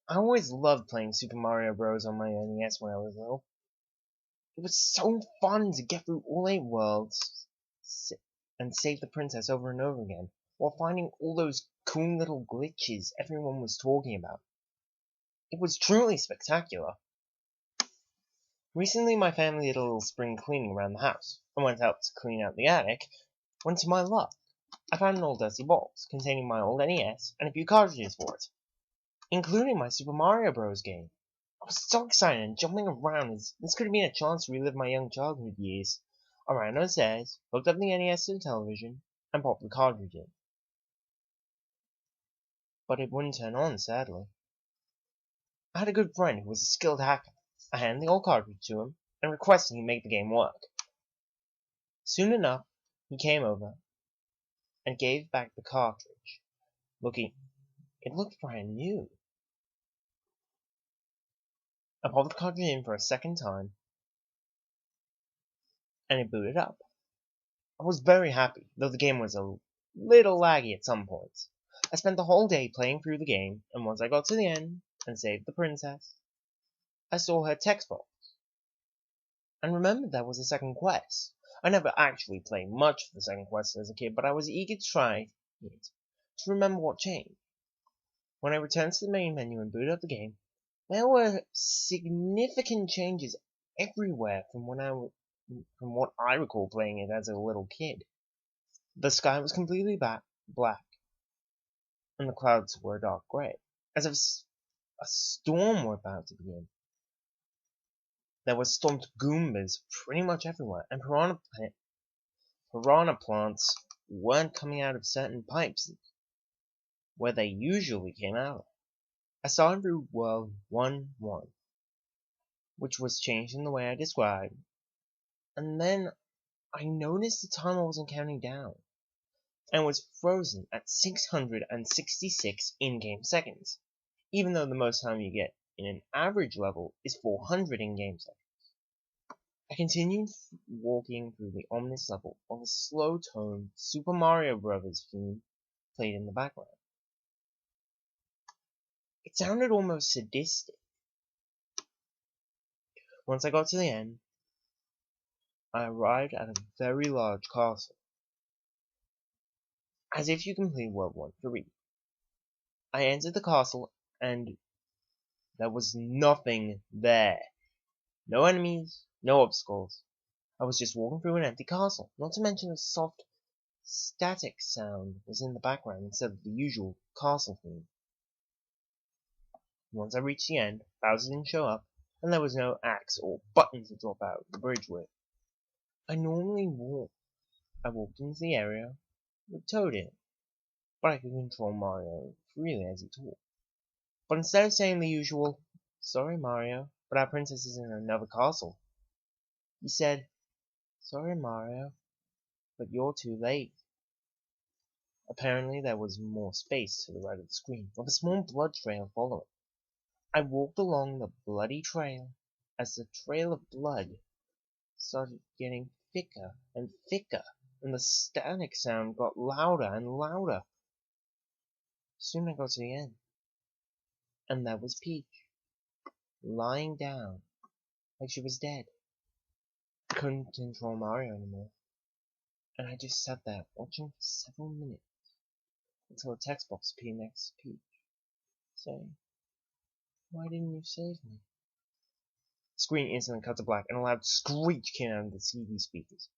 I always loved playing Super Mario Bros. On my NES when I was little. It was so fun to get through all 8 worlds and save the princess over and over again, while finding all those cool little glitches everyone was talking about. It was truly spectacular. Recently my family did a little spring cleaning around the house. I went out to clean out the attic, when to my luck, I found an old dusty box containing my old NES and a few cartridges for it, including my Super Mario Bros. Game. I was so excited and jumping around as this could have been a chance to relive my young childhood years. I ran downstairs, hooked up the NES to the television, and popped the cartridge in. But it wouldn't turn on, sadly. I had a good friend who was a skilled hacker. I handed the old cartridge to him and requested he make the game work. Soon enough, he came over and gave back the cartridge. It looked brand new. I popped the cartridge in for a second time, and it booted up. I was very happy, though the game was a little laggy at some points. I spent the whole day playing through the game, and once I got to the end and saved the princess, I saw her text box and remembered there was a second quest. I never actually played much of the second quest as a kid, but I was eager to try it to remember what changed. When I returned to the main menu and booted up the game, there were significant changes everywhere from what I recall playing it as a little kid. The sky was completely black, and the clouds were a dark grey, as if a storm were about to begin. There were stomped Goombas pretty much everywhere, and piranha plants weren't coming out of certain pipes where they usually came out of. I started through World 1-1, which was changed in the way I described, and then I noticed the timer wasn't counting down, and was frozen at 666 in-game seconds, even though the most time you get in an average level is 400 in-game seconds. I continued walking through the ominous level while the slow-toned Super Mario Bros. Theme played in the background. It sounded almost sadistic. Once I got to the end, I arrived at a very large castle. As if you complete World 1-3. I entered the castle and there was nothing there. No enemies, no obstacles. I was just walking through an empty castle, not to mention a soft, static sound was in the background instead of the usual castle theme. Once I reached the end, Bowser didn't show up, and there was no axe or button to drop out the bridge with. I walked into the area with Toad in it, but I could control Mario freely as he talked. But instead of saying the usual, "Sorry Mario, but our princess is in another castle," he said, "Sorry Mario, but you're too late." Apparently there was more space to the right of the screen, with a small blood trail following. I walked along the bloody trail as the trail of blood started getting thicker and thicker, and the static sound got louder and louder. Soon I got to the end, and there was Peach, lying down like she was dead. I couldn't control Mario anymore, and I just sat there watching for several minutes until a text box appeared next to Peach, saying, "Why didn't you save me?" The screen instantly cut to black, and a loud screech came out of the TV speakers.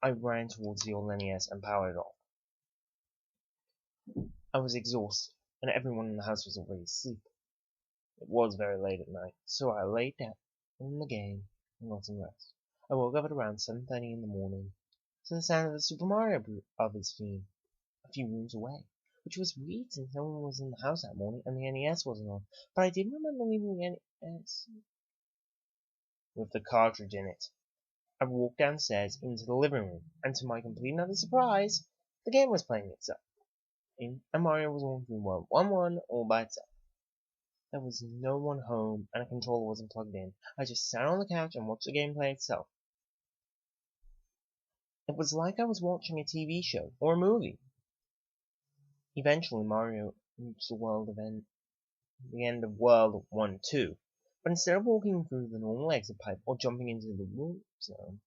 I ran towards the old NES and powered it off. I was exhausted, and everyone in the house was already asleep. It was very late at night, so I laid down in the game and got some rest. I woke up at around 7:30 in the morning to the sound of the Super Mario Brothers theme a few rooms away, which was weird since no one was in the house that morning and the NES wasn't on. But I did remember leaving the NES with the cartridge in it. I walked downstairs into the living room, and to my complete and utter surprise, the game was playing itself. And Mario was walking through World 1-1 all by itself. There was no one home, and a controller wasn't plugged in. I just sat on the couch and watched the game play itself. It was like I was watching a TV show or a movie. Eventually, Mario reached the end of World 1-2. But instead of walking through the normal exit pipe or jumping into the warp zone,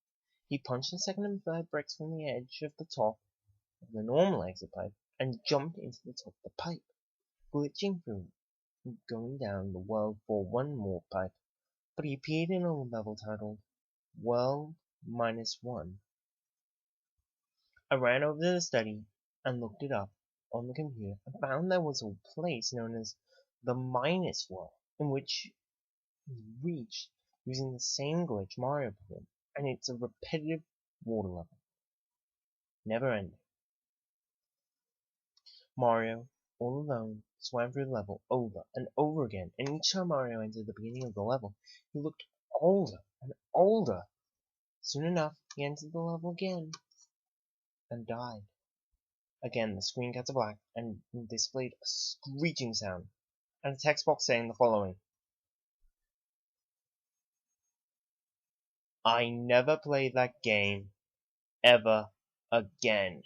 he punched the second and third bricks from the edge of the top of the normal exit pipe and jumped into the top of the pipe, glitching through and going down the World 4-1 warp pipe. But he appeared in a level titled World -1. I ran over to the study and looked it up on the computer and found there was a place known as the Minus World, in which is reached using the same glitch Mario performed, and it's a repetitive water level. Never ending. Mario, all alone, swam through the level over and over again, and each time Mario entered the beginning of the level, he looked older and older. Soon enough, he entered the level again and died. Again, the screen cut to black and displayed a screeching sound, and a text box saying the following: I never play that game ever again.